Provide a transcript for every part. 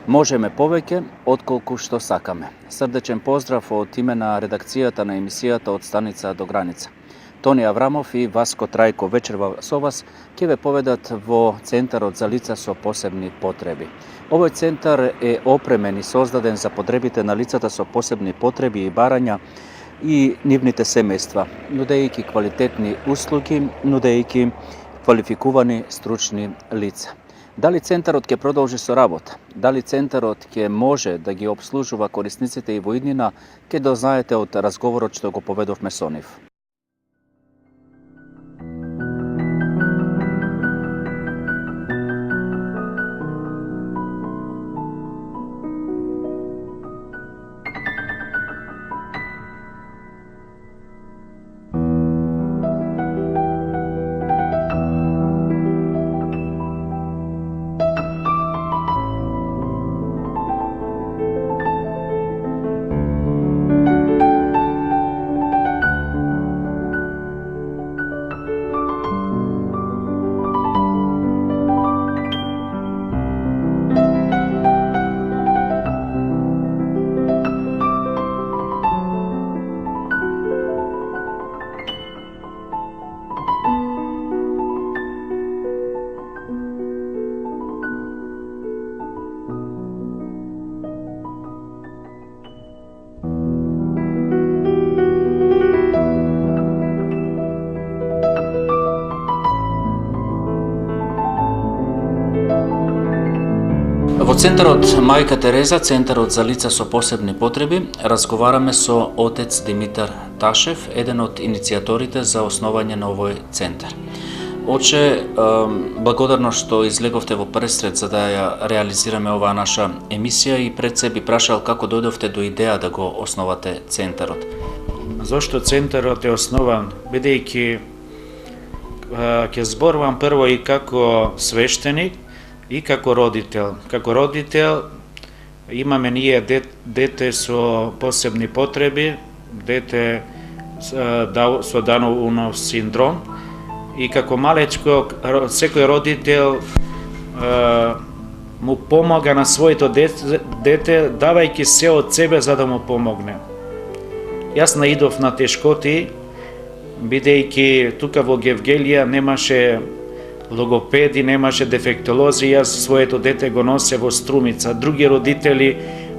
Можеме повеќе отколку што сакаме. Срдечен поздрав од имена редакцијата на емисијата од станица до граница. Тони Аврамов и Васко Трајко вечерва со вас ќе ве поведат во Центарот за лица со посебни потреби. Овој центар е опремен и создаден за потребите на лицата со посебни потреби и барања и нивните семејства, нудејќи квалитетни услуги, нудејќи квалификувани стручни лица. Дали центарот ќе продолжи со работа? Дали центарот ќе може да ги обслужува корисниците и во иднина, ќе дознаете од разговорот што го поведовме со нив. Во Центарот Мајка Тереза, Центарот за лица со посебни потреби, разговараме со отец Димитар Ташев, еден од иницијаторите за основање на овој центар. Оче, благодарно што излеговте во пресред за да ја реализираме оваа наша емисија и пред се би прашал како дојдовте до идеја да го основате центарот. Зошто центарот е основан? Бидејќи ќе зборувам прво и како свештеник, и како родител. Како родител имаме ние дете со посебни потреби, дете со Дановунов синдром, и како малечко секој родител му помага на своето дете, давајќи се од себе за да му помогне. Јас наидов на тешкоти, бидејќи тука во Гевгелија немаше логопеди, немаше дефектолози, јас своето дете го носе во Струмица. Други родители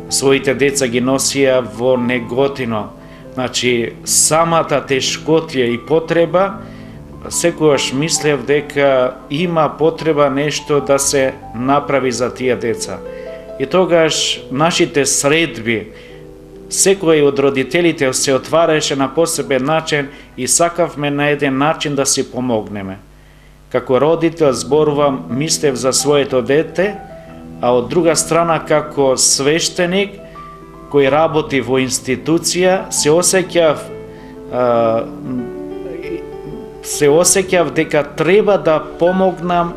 своите деца ги носија во Неготино. Значи, самата тешкотија и потреба, секогаш мислев дека има потреба нешто да се направи за тие деца. И тогаш нашите средби, секој од родителите се отвараше на посебен начин и сакавме на еден начин да си помогнеме. Како родител зборувам, мислев за своето дете, а од друга страна како свештеник кој работи во институција, се осеќав дека треба да помогнам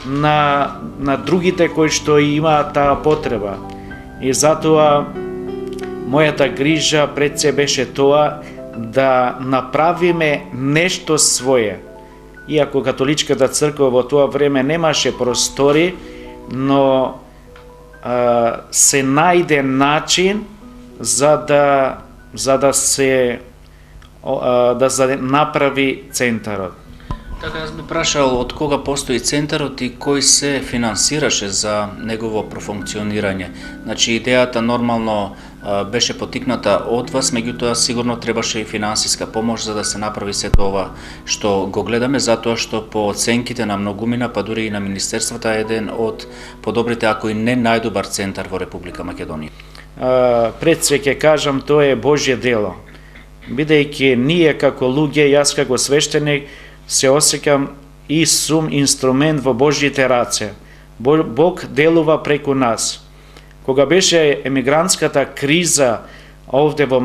на другите кои што имаат таа потреба. И затоа мојата грижа пред се беше тоа да направиме нешто свое. Иако католичката црква во тоа време немаше простори, но се најде начин за да се направи центарот. Така, јас би прашал од кога постои центарот и кој се финансираше за негово профункционирање. Значи, идејата нормално беше потикната од вас, меѓутоа сигурно требаше и финансиска помош за да се направи сето ова што го гледаме, затоа што по оценките на многумина, па дури и на министерствата, е еден од подобрите, ако и не најдобар центар во Република Македонија. Пред се ќе кажам, тоа е Божје дело. Бидејќи ние како луѓе, јас како свештеник, се осеќам и сум инструмент во Божјите раце. Бог делува преку нас. Кога беше емигрантската криза овде во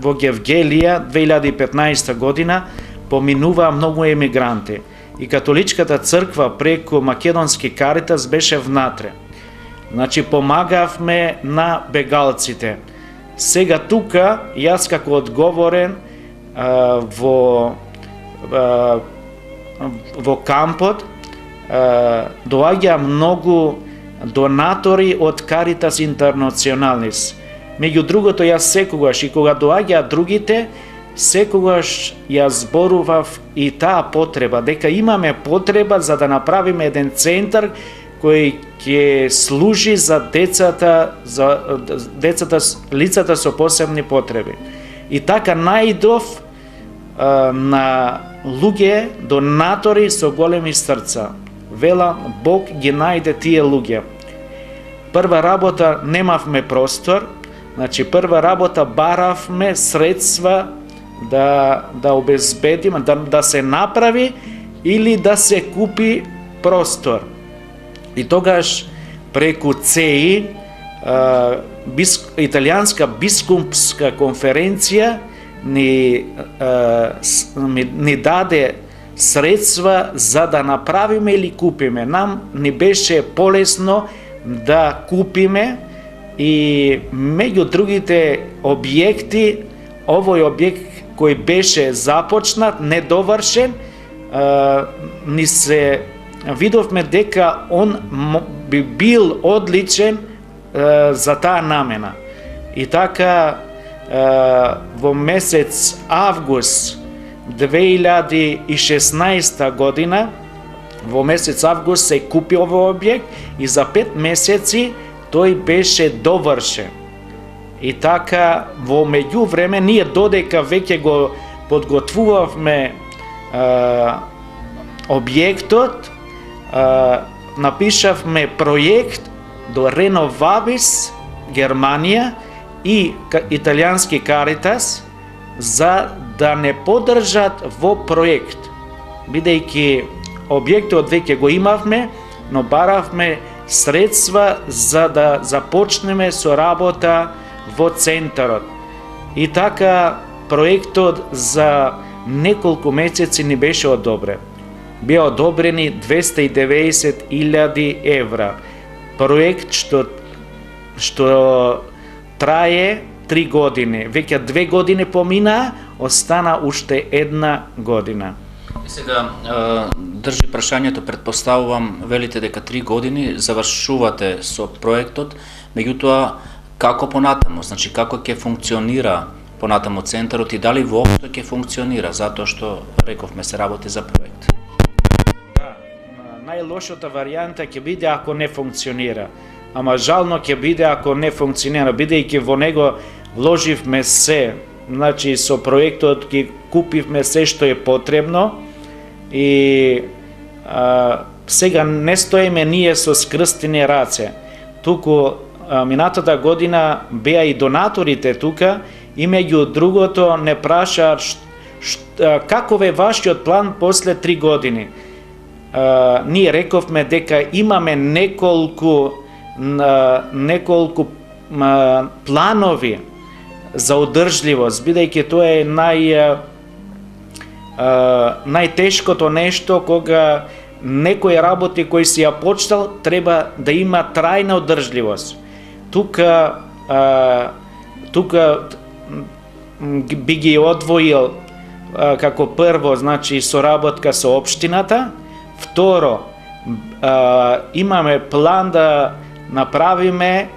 Гевгелија 2015 година, поминуваа многу емигранти. И католичката црква преку Македонски Каритас беше внатре. Значи, помагавме на бегалците. Сега тука, јас како одговорен во кампот, доаѓа многу донатори од Caritas Internationalis. Меѓу другото, јас секогаш и кога доаѓаат другите, секогаш ја зборував и таа потреба, дека имаме потреба за да направиме еден центар кој ќе служи за децата, лицата со посебни потреби. И така најдов на луѓе, донатори со големи срца. Вела, Бог ги најде тие луѓе. Прва работа, немавме простор, значи прва работа баравме средства да обезбедиме, да се направи или да се купи простор. И тогаш преку ЦЕИ, Италијанска бискупска конференција, ни даде средства за да направиме или купиме. Нам ни беше полесно да купиме и меѓу другите објекти, овој објект кој беше започнат, недовршен, ни се видовме дека он би бил одличен за таа намена. И така во месец август 2016 година, во месец август се купи овој објект и за 5 месеци тој беше довршен. И така во меѓувреме ние додека веќе го подготвувавме објектот, напишавме проект до Реновабис Германија и италијански Caritas за да не поддржат во проект, бидејќи објектот веќе го имавме, но баравме средства за да започнеме со работа во центарот. И така проектот за неколку месеци ни беше одобрен. Беа одобрени 290.000 евра. Проект што трае 3 години. Веќе 2 години поминаа, остана уште 1 година. Сега држи прашањето, претпоставувам, велите дека 3 години завршувате со проектот, меѓутоа како понатаму, значи како ќе функционира понатаму центарот и дали воопшто ќе функционира, затоа што рековме се работи за проект. Да, најлошата варијанта ќе биде ако не функционира. Ама жално ќе биде ако не функционира, бидејќи во него вложивме се, значи со проектот ги купивме се што е потребно и сега не стоиме ние со скрстени раце. Туку минатата година беа и донаторите тука и меѓу другото не прашаат каков е вашиот план после 3 години. Ние рековме дека имаме неколку планови за одржливост, бидејќи тоа е најтешкото нешто кога некој работи кој си ја почнал треба да има трајна одржливост. Тука би ги одвоил како прво, значи соработка со општината, второ имаме план да направиме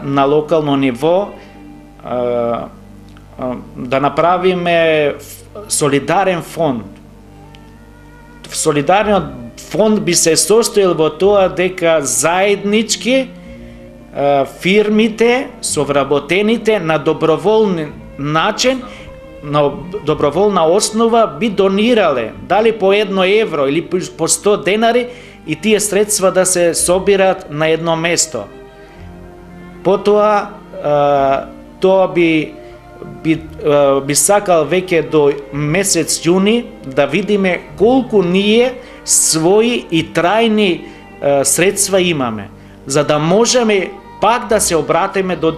на локално ниво, да направиме солидарен фонд. Солидарниот фонд би се состоел во тоа дека заеднички фирмите, совработените на доброволни начин, на доброволна основа би донирале, дали по 1 евро или по 100 денари, и тие средства да се собират на едно место. Потоа тоа би сакал веќе до месец јуни да видиме колку ние своји и трајни средства имаме, за да можеме пак да се обратиме до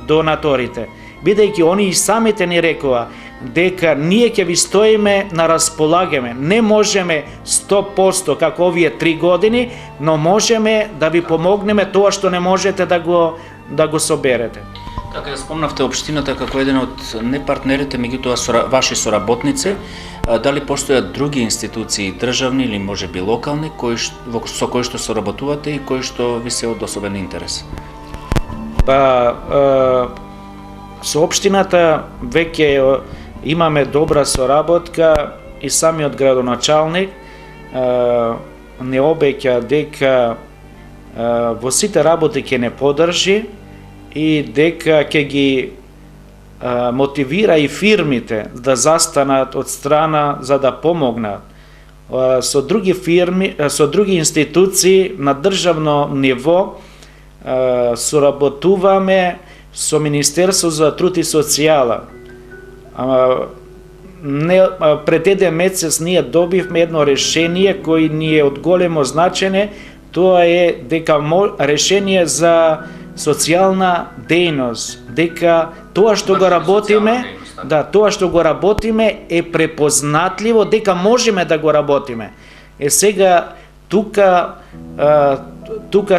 донаторите, бидејќи они и самите ни рекоа дека ние ќе ви стоиме на располагаме. Не можеме 100% како овие 3 години, но можеме да ви помогнеме тоа што не можете да го соберете. Така ја спомнавте општината како еден од непартнерите, меѓутоа ваши соработници. Дали постојат други институции, државни или можеби локални, со кои што соработувате и кои што ви се од особен интерес? Со општината веќе имаме добра соработка и самиот градоначалник не обеќа дека во сите работи ќе не поддржи и дека ќе ги мотивира и фирмите да застанат од страна за да помогнат. Со други фирми, со други институции на државно ниво соработуваме со Министерство за труд и социјала. Пред еден месец ние добивме едно решение кој ни е од големо значење, тоа е дека решение за социјална дејност, дека тоа што го работиме, тоа што го работиме е препознатливо, дека можеме да го работиме. Сега тука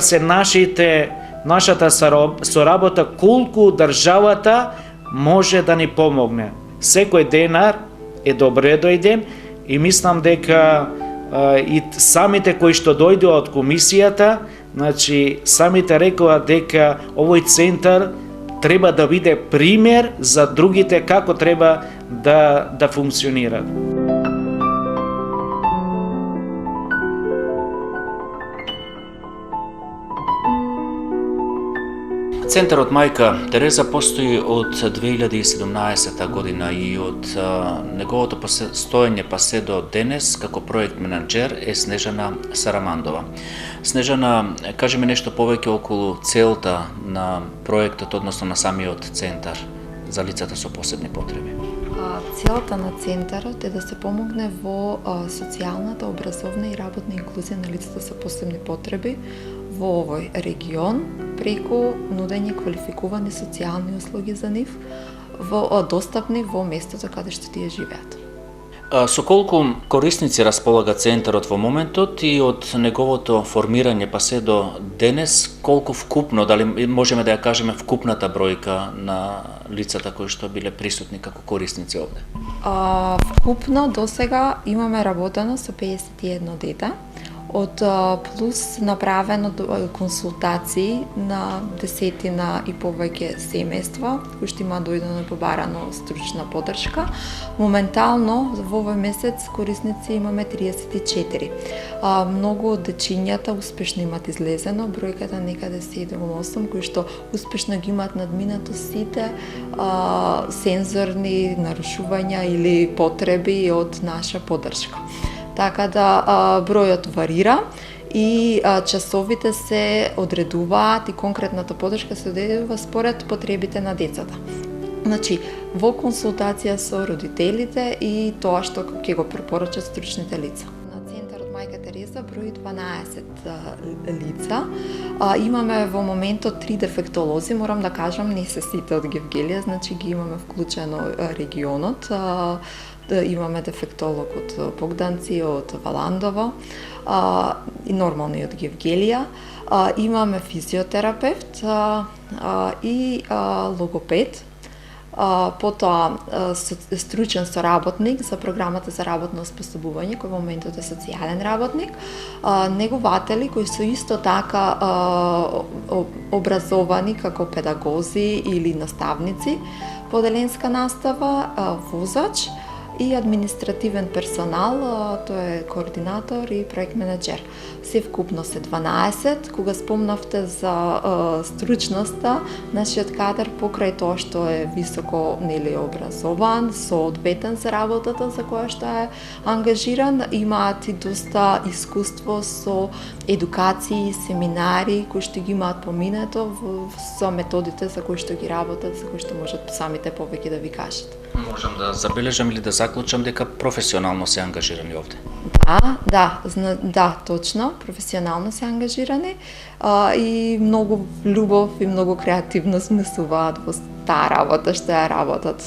се нашата соработа колку државата може да ни помогне. Секој денар е добре дојден и мислам дека и самите кои што дојдоа од комисијата, значи самите рекоа дека овој центар треба да биде пример за другите како треба да функционираат. Центарот Мајка Тереза постои од 2017 година и од неговото постоење па се до денес како проект менаџер е Снежана Сарамандова. Снежана, кажи ми нешто повеќе околу целта на проектот, односно на самиот центар за лицата со посебни потреби. Целта на центарот е да се помогне во социјалната, образовна и работна инклузија на лицата со посебни потреби во овој регион преку нудење квалификувани социјални услуги за нив достапни во местото каде што тие живеат. Со колку корисници располага центарот во моментот и од неговото формирање па се до денес, колку вкупно, дали можеме да ја кажеме вкупната бројка на лицата кои што биле присутни како корисници овде? Вкупно до сега имаме работено со 51 дете, од плюс направено консултации на десетина и повеќе семејства кои што има дојдено побарано стручна поддршка. Моментално во овој месец корисници имаме 34. Многу од дечињата успешно имат излезено, бројката некаде 7-8 кои што успешно ги имаат надминато сите сензорни нарушувања или потреби од наша поддршка. Така да бројот варира и часовите се одредуваат и конкретната поддршка се одредува според потребите на децата. Значи, во консултација со родителите и тоа што ќе го препорачат стручните лица. На Центарот Мајка Тереза брои 12 лица. Имаме во моментот 3 дефектолози, морам да кажам, не се сите од Гевгелија, значи ги имаме вклучено регионот. Имаме дефектолог од Богданци, од Валандово и нормално и од Гевгелија. Имаме физиотерапевт и логопед. Потоа стручен соработник за програмата за работно способување, кој во моментот е социјален работник, негователи кои се исто така образовани како педагози или наставници, поделенска настава, возач и административен персонал, тоа е координатор и проект менаџер. Се вкупно се 12. Кога спомнавте за стручноста, нашиот кадар покрај тоа што е високо образован, соодветен за работата за која што е ангажиран, имаат и доста искуство со едукации, семинари кои што ги имаат поминато со методите за кои што ги работат, за кои што можат самите повеќе да ви кажат. Можам да забележам или да заклучам дека професионално се ангажирани овде. Да, точно, професионално се ангажирани и многу љубов и многу креативност внесуваат во таа работа што ја работат.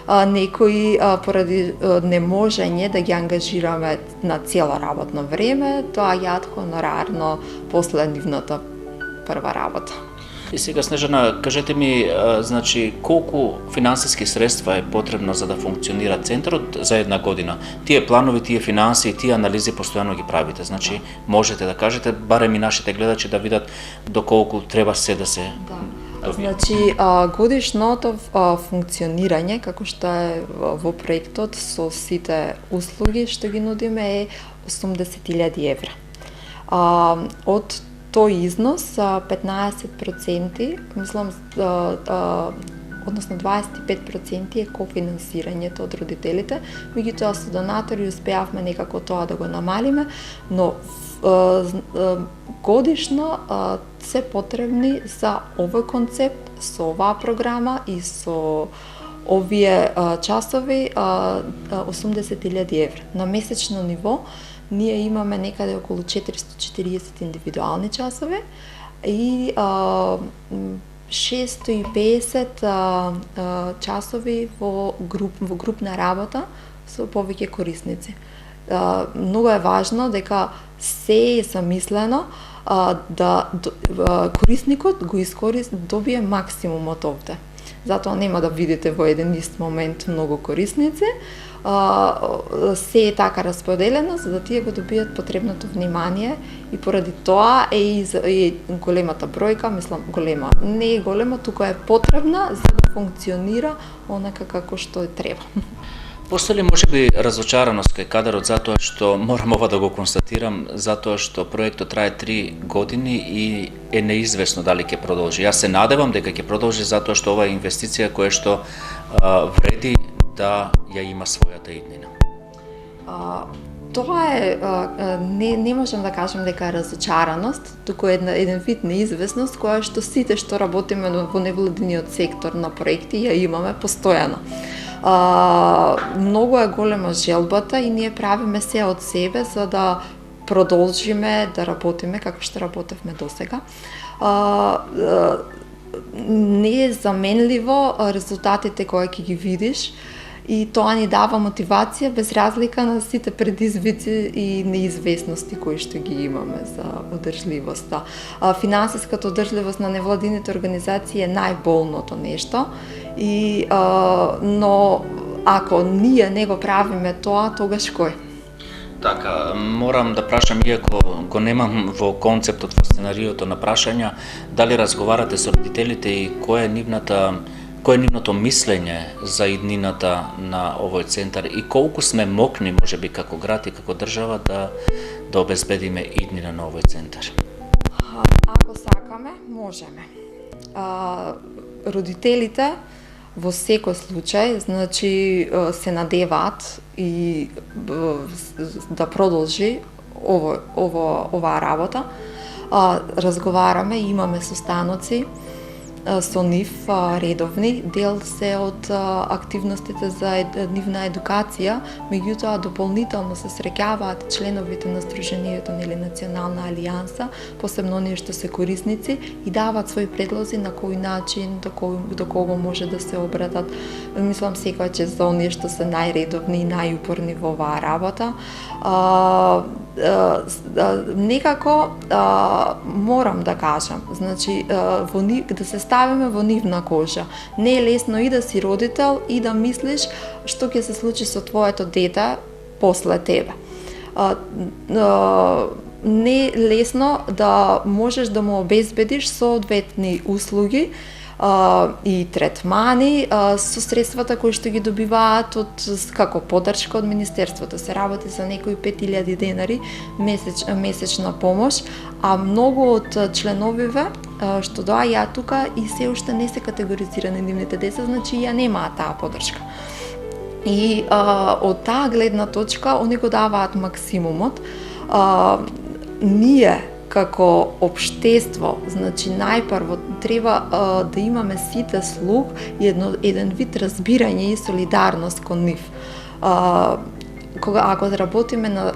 Некои поради неможење да ги ангажираме на цело работно време, тоа јаат хонорарно после нивната прва работа. И сега, Снежана, кажете ми, значи, колку финансиски средства е потребно за да функционира центарот за една година? Тие планови, тие финанси, тие анализи постојано ги правите. Значи, можете да кажете, барем и нашите гледачи да видат доколку треба се да се добие. Значи, годишното функционирање, како што е во проектот со сите услуги што ги нудиме, е 80.000 евра. Од тој износ 15%, мислам, односно 25% е кофинансирањето од родителите, меѓутоа со донатори успеавме некако тоа да го намалиме, но годишно се потребни за овој концепт, со оваа програма и со овие часови 80.000 евра. На месечно ниво ние имаме некаде околу 440 индивидуални часови и 650 часови во групна работа со повеќе корисници. Многу е важно дека се е замислено да корисникот го добие максимумот овде. Затоа нема да видите во еден ист момент многу корисници. Се е така расподелено за да тие го добијат потребното внимание и поради тоа е и големата бројка, мислам голема, не е голема, туку е потребна за да функционира онака како што треба. Постои ли можеби разочараност кај кадарот затоа што морам ова да го констатирам, затоа што проектот трае 3 години и е неизвестно дали ќе продолжи. Јас се надевам дека ќе продолжи затоа што ова е инвестиција која што вреди да ја има својата иднина. Тоа е, не можам да кажам дека е разочараност, туку еден вид неизвестност која што сите што работиме во невладиниот сектор на проекти ја имаме постојано. Многу е голема желбата и ние правиме се од себе за да продолжиме да работиме како што работевме досега. Не е заменливо резултатите кои ќе ги видиш и тоа ни дава мотивација без разлика на сите предизвици и неизвестности кои што ги имаме за одржливоста. Финансиската одржливост на невладините организации е најболното нешто и но ако ние не го правиме тоа, тогаш кој? Така, морам да прашам, иако го немам во концептот, во сценариото на прашања, дали разговарате со родителите и кое е нивното мислење за иднината на овој центар и колку сме мокни, можеби како град и како држава, да обезбедиме иднина на овој центар? Ако сакаме, можеме. Родителите во секој случај, значи се надеваат и да продолжи оваа работа. Разговараме, имаме состаноци со нив редовни, дел се од активностите за нивна едукација, меѓутоа дополнително се среќаваат членовите на Сдруженијето или Национална алијанса, посебно оние што се корисници и даваат своји предлози на кој начин, до кого може да се обратат. Мислам секојаш за оние што се најредовни и најупорни во оваа работа. Некако морам да кажам, значи да се ставиме во нивна кожа. Не е лесно и да си родител и да мислиш што ќе се случи со твоето дете после тебе. Не е лесно да можеш да му обезбедиш соодветни услуги и третмани со средствата кои што ги добиваат како поддршка од Министерството. Се работи за некои 5.000 денари месечна помош, а многу од членовиве што доаѓаат тука и се уште не се категоризирани нивните деца, значи ја немаат таа поддршка. И од таа гледна точка они го даваат максимумот. Ние како општество, значи најпрво треба да имаме сите слух и еден вид разбирање и солидарност кон нив. ако работиме на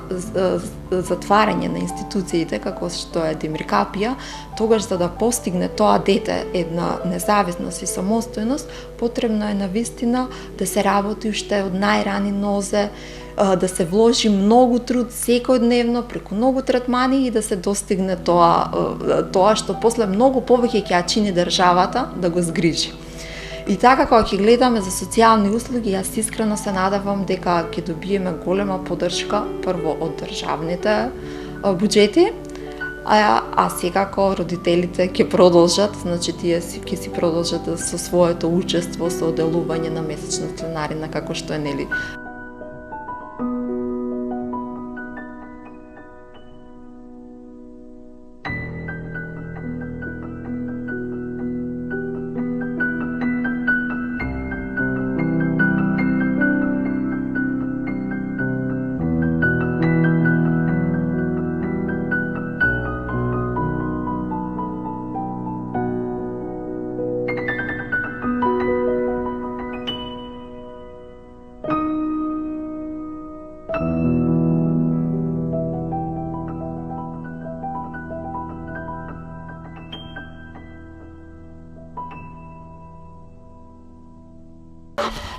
затварање на институциите, како што е Демиркапија, тогаш за да постигне тоа дете една независност и самостојност, потребно е навистина да се работи уште од најрани нозе, да се вложи многу труд секојдневно преку многу третмани и да се достигне тоа што после многу повеќе ќе ја чини државата да го згрижи. И така, кога ќе гледаме за социјални услуги, јас искрено се надевам дека ќе добиеме голема поддршка прво од државните буџети, а секако родителите ќе продолжат, значи тие ќе си продолжат со своето учество со оделување на месечна членарина како што е нели.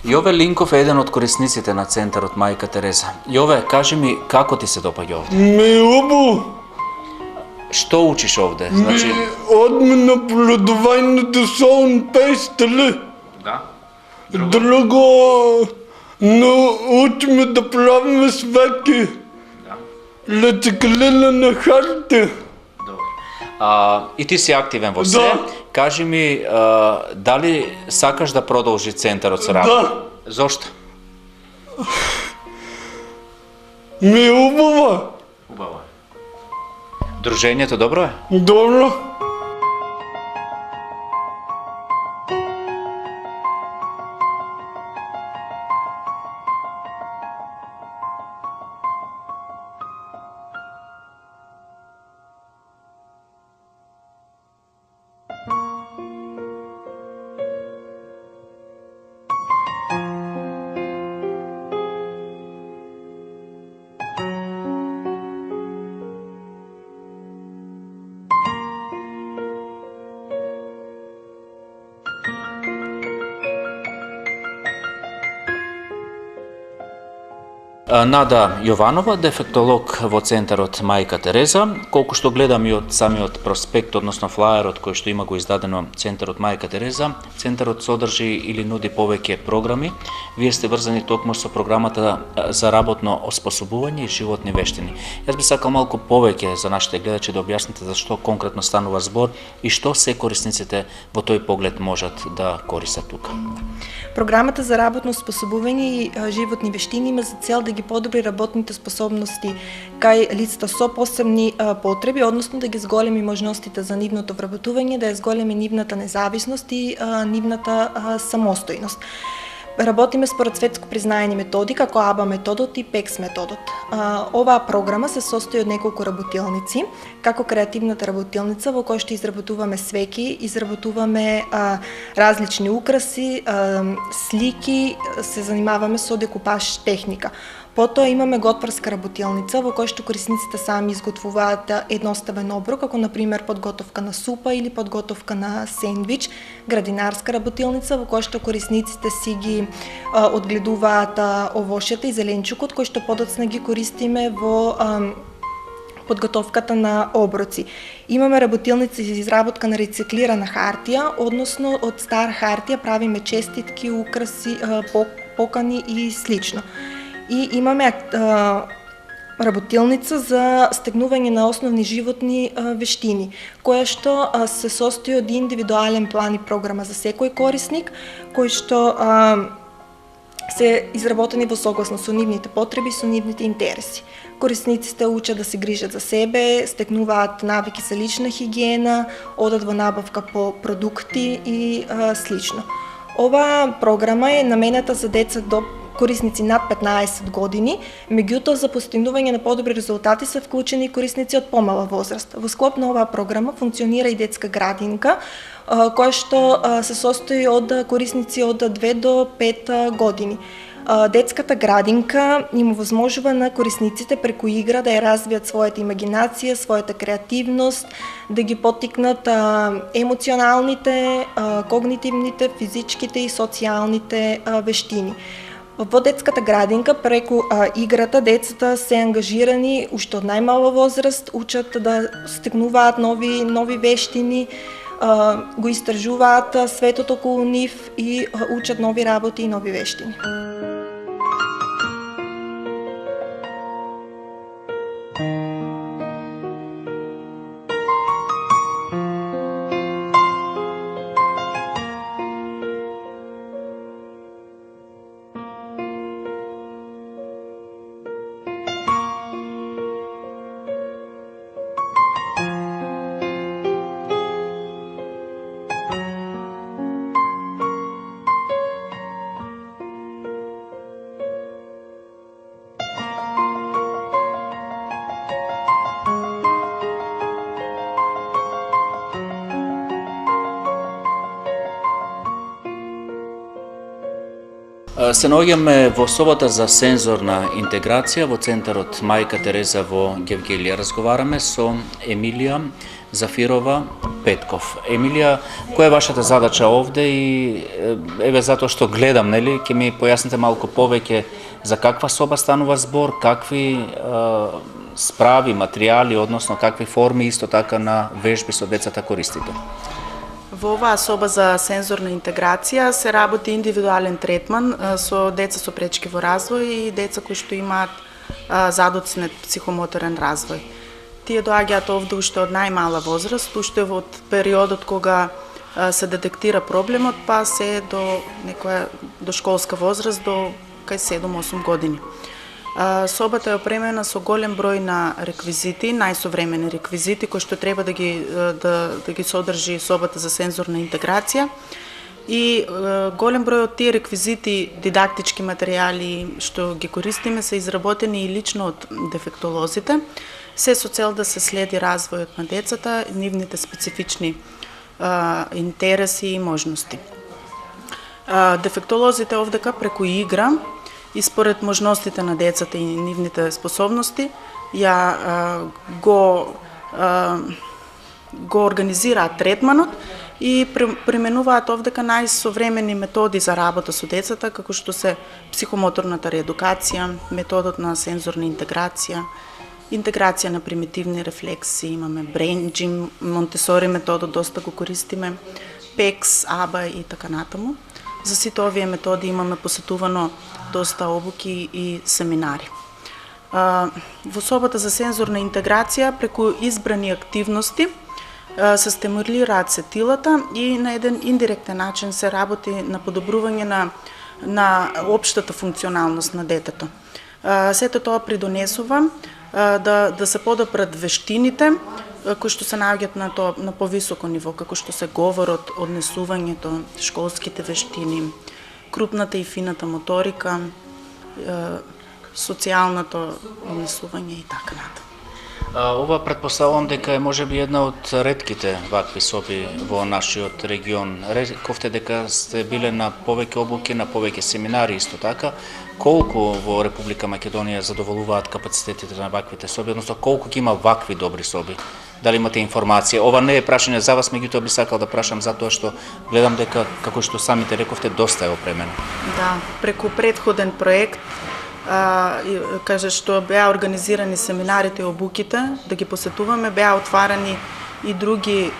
Јове Линков е еден од корисниците на центарот Мајка Тереза. Јове, кажи ми како ти се допаѓа овде? Ми убаво. Што учиш овде? Значи, Одме на плодувањето сон пестели. да. Друго, но учиме да правиме свеки. Да. Рециклиране на харта. И ти си активен во се. Да. Кажи ми, дали сакаш да продолжи центарот со работа? Да. Зошто? Ми убава. Убаво е. Дружењето добро е? Добро. Нада Јованова, дефектолог во центарот Мајка Тереза. Колку што гледам и од самиот проспект, односно флаерот кој што има го издадено центарот Мајка Тереза, центарот содржи или нуди повеќе програми. Вие сте врзани токму со програмата за работно оспособување и животни вештини. Јас би сакал малку повеќе за нашите гледачи да објасните за што конкретно станува збор и што се корисниците во тој поглед можат да користат тука. Програмата за работно способување и животни вештини има за цел да ги подобри работните способности кај лицата со посебни потреби, односно да ги зголеми можностите за нивното вработување, да ја зголеми нивната независност и нивната самостојност. Работиме според светско признаени методи, како АБА методот и ПЕКС методот. Оваа програма се состои од неколку работилници, како креативната работилница во која што изработуваме свеки, изработуваме различни украси, слики, се занимаваме со декупаж техника. Потоа имаме готварска работилница во која што корисниците сами изготвуваат едноставен оброк, како на пример подготовка на супа или подготовка на сендвич, градинарска работилница во која што корисниците си ги одгледуваат овошјата и зеленчукот кој што подоцна ги користиме во подготовката на оброци. Имаме работилници за изработка на рециклирана хартија, односно од стара хартија правиме честитки, украси, покани и слично. И имаме работилница за стегнување на основни животни вештини, која што се состои од индивидуален план и програма за секој корисник, кој што се изработени во согласно со нивните потреби, со нивните интереси. Корисниците учат да се грижат за себе, стекнуваат навики за лична хигиена, одат во набавка по продукти и слично. Оваа програма е наменета за деца до корисници над 15 години, меѓутоа за постигнување на подобри резултати се вклучени и корисници од помала возраст. Во склоп на оваа програма функционира и детска градинка, која што се состои од корисници од 2 до 5 години. Детската градинка им овъзможува на корисниците преко игра да ја развият своята имагинација, своята креативност, да ги поттикнат емоционалните, когнитивните, физичките и социјалните вештини. Во детската градинка, преку играта, децата се ангажирани уште од најмала возраст, учат да стекнуваат нови вештини, го истражуваат светот околу нив и учат нови работи и нови вештини. Се наоѓаме во собата за сензорна интеграција во Центарот Мајка Тереза во Гевгелија. Разговараме со Емилија Зафирова Петков. Емилија, која е вашата задача овде и еве затоа што гледам, нели, ќе ми појасните малку повеќе за каква соба станува збор, какви справи, материјали, односно какви форми исто така на вежби со децата користите. Во оваа соба за сензорна интеграција се работи индивидуален третман со деца со пречки во развој и деца кои што имаат задоцнет психомоторен развој. Тие доаѓаат овде уште од најмала возраст, уште во периодот кога се детектира проблемот, па се до школска возраст, до кај 7-8 години. Собата е опремена со голем број на реквизити, најсовремени реквизити кои што треба да ги содржи собата за сензорна интеграција. И голем број од тие реквизити, дидактички материјали што ги користиме се изработени и лично од дефектолозите, се со цел да се следи развојот на децата, нивните специфични интереси и можности. Дефектолозите овдека преку игра и според можностите на децата и нивните способности го организираат третманот и применуваат овдека најсовремени методи за работа со децата, како што се психомоторната реедукација, методот на сензорна интеграција, интеграција на примитивни рефлекси, имаме Brain Gym, Монтесори методот доста го користиме, PECS, ABA и така натаму. За сите овие методи имаме посетувано доста обуки и семинари. Во собата за сензорна интеграција преку избрани активности се стимулираат сетилата и на еден индиректен начин се работи на подобрување на општата функционалност на детето. Сето тоа придонесува да се подобрат вештините кои што се наоѓаат на повисоко ниво, како што се говорот, однесувањето, школските вештини, крупната и фината моторика, социјалното однесување и така натаму. Ова претпоставувам дека е можеби една од ретките вакви соби во нашиот регион. Рековте дека сте биле на повеќе обуки, на повеќе семинари исто така. Колку во Република Македонија задоволуваат капацитетите на ваквите соби, односно колку ги има вакви добри соби? Дали имате информација? Ова не е прашање за вас, меѓутоа би сакал да прашам затоа што гледам дека, како што самите рековте, доста е опремено. Да, преку претходен проект, каже што беа организирани семинарите и обуките, да ги посетуваме, беа отварани и други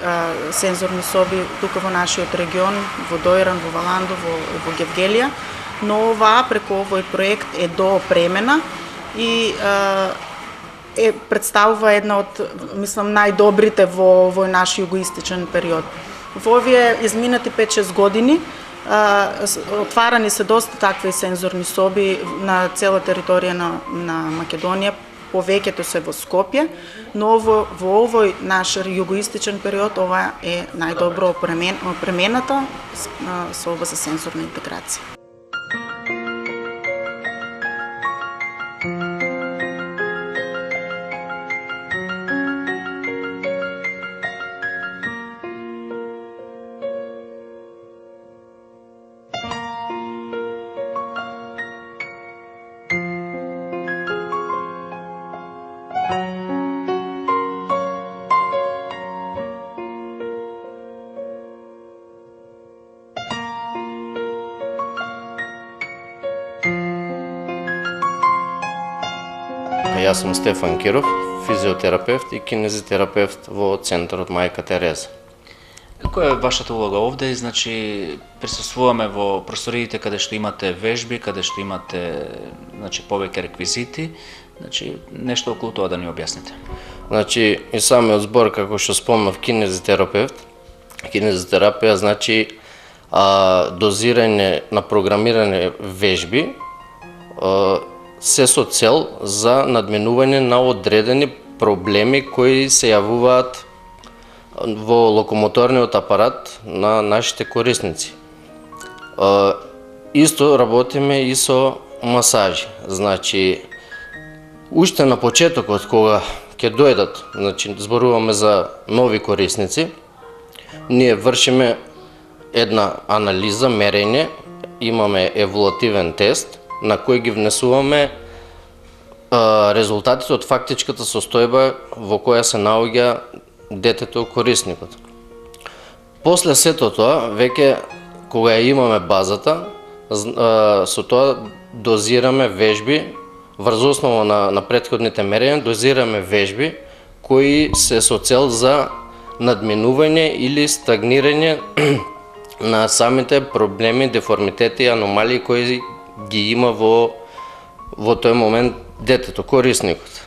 сензорни соби тука во нашиот регион, во Дојран, во Валандо, во Гевгелија, но оваа преку овој проект е доопремена и представува една од, мислам, најдобрите во овој наш југоистичен период. Во овие изминати 5-6 години отварани се доста такви сензорни соби на цела територија на Македонија, повеќето се во Скопје, но во овој наш југоистичен период ова е најдобро опремената соба за сензорна интеграција. Јас сум Стефан Киров, физиотерапевт и кинезитерапевт во Центарот Мајка Тереза. Каква е вашата улога овде? Значи, присуствуваме во просториите каде што имате вежби, каде што имате повеќе реквизити. Значи, нешто околу тоа да ни објасните. Значи, и самиот збор, како што спомнав, кинезитерапевт. Кинезитерапија значи дозирање на програмиране вежби, се со цел за надминување на одредени проблеми кои се јавуваат во локомоторниот апарат на нашите корисници. Исто работиме и со масажи. Значи, уште на почетокот кога ќе дојдат, значи зборуваме за нови корисници, ние вршиме една анализа, мерење, имаме еволутивен тест на кој ги внесуваме резултатите од фактичката состојба во која се наоѓа детето корисникот. После сето тоа, веќе кога ја имаме базата, со тоа дозираме вежби, врз основа на претходните мерења, дозираме вежби кои се со цел за надминување или стагнирање на самите проблеми, деформитети и аномалии кои ги има во тој момент детето, корисникот.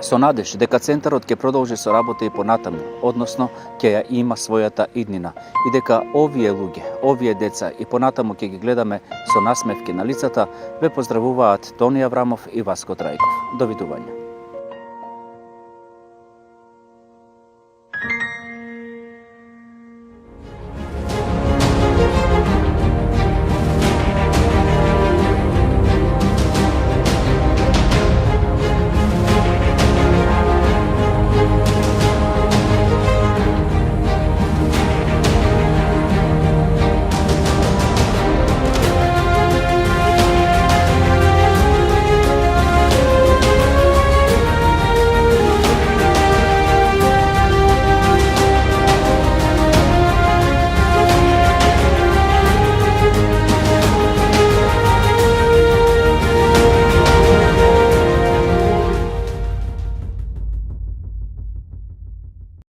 Со надеж дека Центарот ќе продолжи со работа и понатаму, односно ќе ја има својата иднина и дека овие луѓе, овие деца и понатаму ќе ги гледаме со насмевки на лицата, ве поздравуваат Тони Аврамов и Васко Трајков. Довидување.